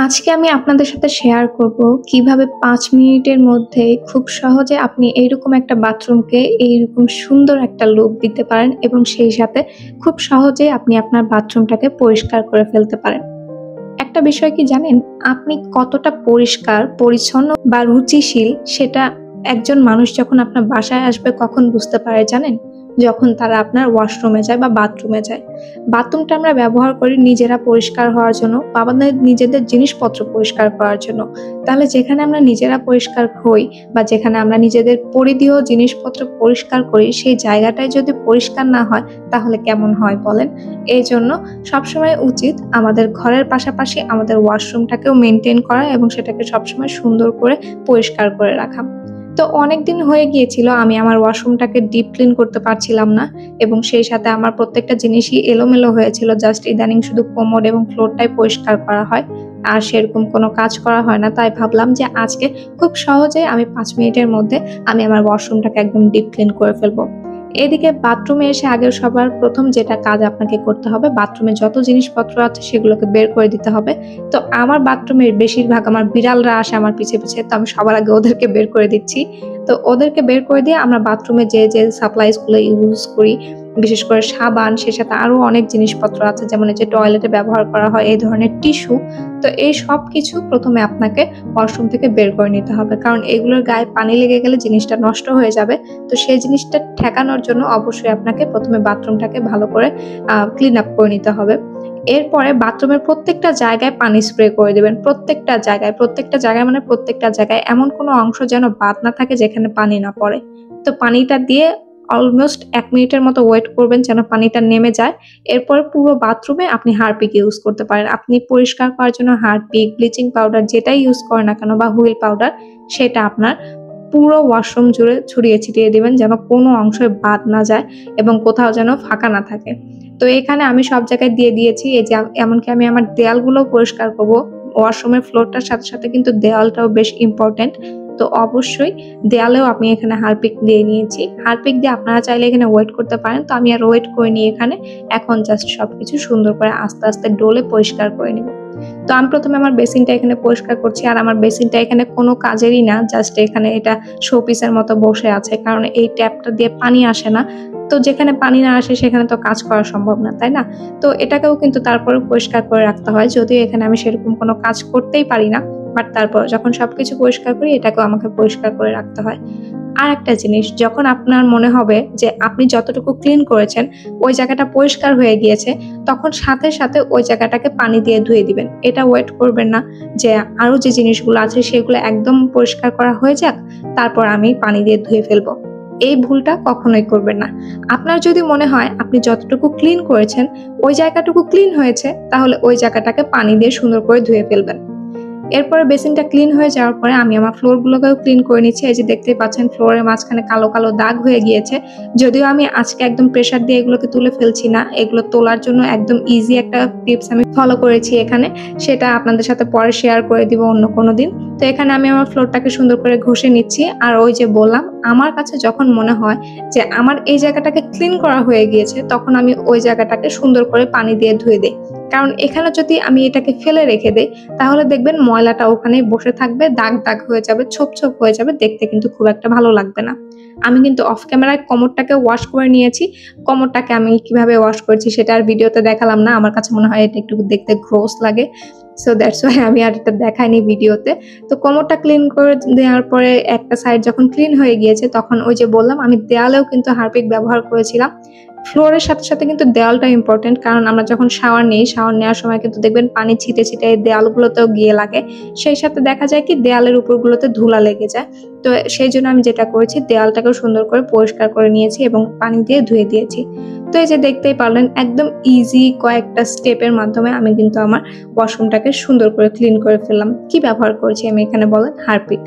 আজকে আমি আপনাদের সাথে শেয়ার করব কিভাবে ৫ মিনিটের মধ্যে খুব সহজে আপনি এইরকম একটা বাথরুমকে এইরকম সুন্দর একটা লুক দিতে পারেন এবং সেই সাথে খুব সহজেই আপনি আপনার বাথরুমটাকে পরিষ্কার করে ফেলতে পারেন। একটা বিষয় কি জানেন? আপনি কতটা পরিষ্কার, পরিচ্ছন্ন বা রুচিশীল সেটা একজন মানুষ যখন আপনার বাসায় আসবে কখন বুঝতে পারে জানেন? যখন তারা আপনার ওয়াশরুমে যায় বা বাথরুমে যায়। বাথরুমটা আমরা ব্যবহার করি নিজেরা পরিষ্কার হওয়ার জন্য বা আমাদের নিজেদের জিনিসপত্র পরিষ্কার করার জন্য। তাহলে যেখানে আমরা নিজেরা পরিষ্কার হই বা যেখানে আমরা নিজেদের পরিধেয় জিনিসপত্র পরিষ্কার করি সেই জায়গাটাই যদি পরিষ্কার না হয় তাহলে কেমন হয় বলেন? এজন্য সবসময় উচিত আমাদের ঘরের পাশাপাশি আমাদের ওয়াশরুমটাকেও মেইনটেইন করা এবং সেটাকে সবসময় সুন্দর করে পরিষ্কার করে রাখা। তো অনেকদিন হয়ে গিয়েছিল আমি আমার ওয়াশরুমটাকে ডিপ ক্লিন করতে পারছিলাম না এবং সেই সাথে আমার প্রত্যেকটা জিনিসই এলোমেলো হয়েছিল। জাস্ট ইদানিং শুধু কোমোড এবং ফ্লোরটাই পরিষ্কার করা হয়। আর সেরকম কোনো কাজ করা হয় না। তাই ভাবলাম যে আজকে খুব সহজেই আমি ৫ মিনিটের মধ্যে আমি আমার ওয়াশরুমটাকে একদম ডিপ ক্লিন করে ফেলবো। এদিকে বাথরুমে এসে আগে সবার ১ম যেটা কাজ আপনাকে করতে হবে, বাথরুমে যত জিনিসপত্র আছে সেগুলোকে বের করে দিতে হবে। তো আমার বাথরুমের বেশিরভাগ আমার বিড়ালরা আসে আমার পিছে, পিছে। তো আমি সবার আগে ওদেরকে বের করে দিচ্ছি। তো ওদেরকে বের করে দিয়ে আমরা বাথরুমে যে সাপ্লাইজ গুলো ইউজ করি, বিশেষ করে সাবান, সেই সাথে আরো অনেক জিনিসপত্র আছে যেমন এই যে টয়লেটে ব্যবহার করা হয় এই ধরনের টিস্যু। তো এই সবকিছু ১ম এ আপনাকে ওয়াশরুম থেকে বের করে নিতে হবে। কারণ এগুলোর গায়ে পানি লেগে গেলে জিনিসটা নষ্ট হয়ে যাবে। তো সেই জিনিসটা ঠেকানোর জন্য অবশ্যই আপনাকে ১ম এ বাথরুমটাকে ভালো করে ক্লিন আপ করে নিতে হবে। এরপরে বাথরুমের প্রত্যেকটা জায়গায় পানি স্প্রে করে দিবেন। প্রত্যেকটা জায়গায় মানে প্রত্যেকটা জায়গায় এমন কোনো অংশ যেন বাদ না থাকে যেখানে পানি না পড়ে। তো পানিটা দিয়ে অলমোস্ট ১ মিনিটের মতো ওয়েট করবেন যেন পানিটা নেমে যায়। এরপর পুরো বাথরুমে আপনি হারপিক ইউজ করতে পারেন। আপনি পরিষ্কার করার জন্য হারপিক, ব্লিচিং পাউডার যেটাই ইউজ করেন না কেন বা হুইল পাউডার সেটা আপনার পুরো ওয়াশরুম জুড়ে ছড়িয়ে ছিটিয়ে দিবেন যেন কোনো অংশে বাদ না যায় এবং কোথাও যেন ফাঁকা না থাকে। তো এখানে আমি সব জায়গায় দিয়ে দিয়েছি। এই যে এমনকি আমি আমার দেয়ালগুলোও পরিষ্কার করব। ওয়াশরুমের ফ্লোরটার সাথে, সাথে কিন্তু দেয়ালটাও বেশ ইম্পোর্টেন্ট। তো অবশ্যই দেয়ালেও আমি এখানে হারপিক দিয়ে নিয়েছি। হারপিক দিয়ে আপনারা চাইলে এখানে ওয়েট করতে পারেন। তো আমি আর ওয়েট করিনি এখানে। এখন জাস্ট সবকিছু সুন্দর করে আস্তে, আস্তে ডলে পরিষ্কার করে নিব। তো আমি ১ম এ আমার বেসিনটা এখানে পরিষ্কার করছি। আর আমার বেসিনটা এখানে কোনো কাজেরই না। জাস্ট এখানে এটা শো পিসের মতো বসে আছে। কারণ এই ট্যাপটা দিয়ে পানি আসে না। তো যেখানে পানি না আসে সেখানে তো কাজ করা সম্ভব না, তাই না? তো এটাকেও কিন্তু তারপরেও পরিষ্কার করে রাখতে হয়। যদিও এখানে আমি সেরকম কোনো কাজ করতেই পারি না। বাট তারপর যখন সবকিছু পরিষ্কার করি এটাকেও আমাকে পরিষ্কার করে রাখতে হয়। আরেকটা জিনিস, যখন আপনার মনে হবে যে আপনি যতটুকু ক্লিন করেছেন ওই জায়গাটা পরিষ্কার হয়ে গিয়েছে, তখন সাথে, সাথে ওই জায়গাটাকে পানি দিয়ে ধুয়ে দিবেন। এটা ওয়েট করবেন না যে আরো যে জিনিসগুলো আছে সেগুলো একদম পরিষ্কার করা হয়ে যাক, তারপর আমি পানি দিয়ে ধুয়ে ফেলবো। এই ভুলটা কখনোই করবেন না। আপনার যদি মনে হয় আপনি যতটুকু ক্লিন করেছেন ওই জায়গাটুকু ক্লিন হয়েছে, তাহলে ওই জায়গাটাকে পানি দিয়ে সুন্দর করে ধুয়ে ফেলবেন। এরপরে বেসিনটা ক্লিন হয়ে যাওয়ার পরে আমি আমার ফ্লোরগুলোকেও ক্লিন করে নিচ্ছি। এই যে দেখতেই পাচ্ছেন ফ্লোরের মাঝখানে কালো, কালো দাগ হয়ে গিয়েছে। যদিও আমি আজকে একদম প্রেসার দিয়ে এগুলোকে তুলে ফেলছি না। এগুলো তোলার জন্য একদম ইজি একটা টিপস আমি ফলো করেছি এখানে। সেটা আপনাদের সাথে পরে শেয়ার করে দিব অন্য কোনো দিন। তো এখানে আমি আমার ফ্লোরটাকে সুন্দর করে ঘষে নিচ্ছি। আর ওই যে বললাম, আমার কাছে যখন মনে হয় যে আমার এই জায়গাটাকে ক্লিন করা হয়ে গিয়েছে, তখন আমি ওই জায়গাটাকে সুন্দর করে পানি দিয়ে ধুয়ে দেই। কারণ এখানে যদি আমি এটাকে ফেলে রেখে দেই তাহলে দেখবেন ময়লাটা ওখানেই বসে থাকবে, দাগ, দাগ হয়ে যাবে, ছোপ, ছোপ হয়ে যাবে। দেখতে কিন্তু খুব একটা ভালো লাগবে না। আমি কিন্তু অফ ক্যামেরায় কোমরটাকে ওয়াশ করে নিয়েছি। কোমরটাকে আমি কিভাবে ওয়াশ করেছি সেটা আর ভিডিওতে দেখালাম না। আমার কাছে মনে হয় এটা একটু দেখতে গ্রোস লাগে। সো দ্যাটস ওয়াই আমি আর এটা দেখাইনি ভিডিওতে। তো কোমরটা ক্লিন করে দেওয়ার পরে একটা সাইড যখন ক্লিন হয়ে গিয়েছে তখন ওই যে বললাম আমি দেয়ালেও কিন্তু হারপিক ব্যবহার করেছিলাম। ফ্লোরের সাথে, সাথে কিন্তু দেয়ালটা ইম্পোর্টেন্ট। কারণ আমরা যখন শাওয়ার নেই, শাওয়ার নেওয়ার সময় কিন্তু দেখবেন পানি ছিটে, ছিটে এই দেয়ালগুলোতেও গিয়ে লাগে। সেই সাথে দেখা যায় কি দেয়ালের উপরগুলোতে ধুলা লেগে যায়। তো সেইজন্য আমি যেটা করেছি দেয়ালটাকেও সুন্দর করে পরিষ্কার করে নিয়েছি এবং পানি দিয়ে ধুয়ে দিয়েছি। তো এই যে দেখতেই পারলেন একদম ইজি কয়েকটা স্টেপের মাধ্যমে আমি কিন্তু আমার ওয়াশরুমটাকে সুন্দর করে ক্লিন করে ফেললাম। কি ব্যবহার করেছি আমি এখানে বলেন? হারপিক।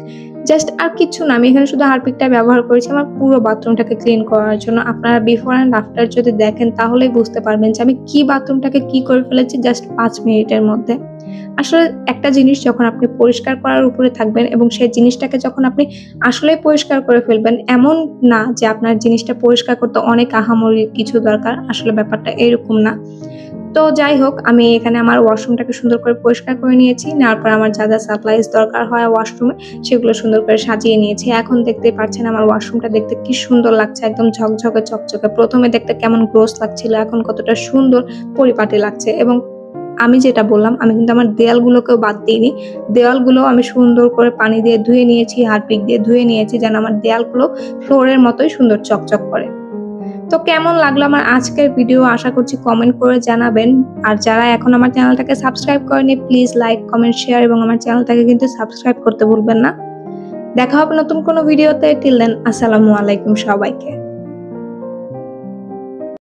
জাস্ট আর কিচ্ছু না, আমি এখানে শুধু হারপিকটা ব্যবহার করেছি আমার পুরো বাথরুমটাকে ক্লিন করার জন্য। আপনারা বিফোর অ্যান্ড আফটার যদি দেখেন তাহলেই বুঝতে পারবেন যে আমি কি বাথরুমটাকে কি করে ফেলেছি জাস্ট ৫ মিনিটের মধ্যে। আসলে একটা জিনিস যখন আপনি পরিষ্কার করার উপরে থাকবেন এবং সেই জিনিসটাকে যখন আপনি আসলেই পরিষ্কার করে ফেলবেন, এমন না যে আপনার জিনিসটা পরিষ্কার করতে অনেক আহামরি কিছু দরকার। আসলে ব্যাপারটা এরকম না। তো যাই হোক, আমি এখানে আমার ওয়াশরুমটাকে সুন্দর করে পরিষ্কার করে নিয়েছি। নেওয়ার পর আমার যা যা সাপ্লাইজ দরকার হয় ওয়াশরুমে সেগুলো সুন্দর করে সাজিয়ে নিয়েছি। এখন দেখতেই পাচ্ছেন আমার ওয়াশরুমটা দেখতে কি সুন্দর লাগছে, একদম ঝকঝকে চকচকে। প্রথমে দেখতে কেমন গ্রোস লাগছিল, এখন কতটা সুন্দর পরিপাটি লাগছে। এবং আমি যেটা বললাম, আমি কিন্তু আমার দেয়ালগুলোকেও বাদ দিইনি। দেওয়ালগুলো আমি সুন্দর করে পানি দিয়ে ধুয়ে নিয়েছি, হারপিক দিয়ে ধুয়ে নিয়েছি, যেন আমার দেয়ালগুলো ফ্লোরের মতোই সুন্দর চকচক করে। তো কেমন লাগলো আমার আজকের ভিডিও, আশা করছি কমেন্ট করে জানাবেন। আর যারা এখন আমার চ্যানেলটাকে সাবস্ক্রাইব করেনি, প্লিজ লাইক, কমেন্ট, শেয়ার এবং আমার চ্যানেলটাকে কিন্তু সাবস্ক্রাইব করতে ভুলবেন না। দেখা হবে নতুন কোনো ভিডিওতে। টিল দেন, আসসালামু আলাইকুম সবাইকে।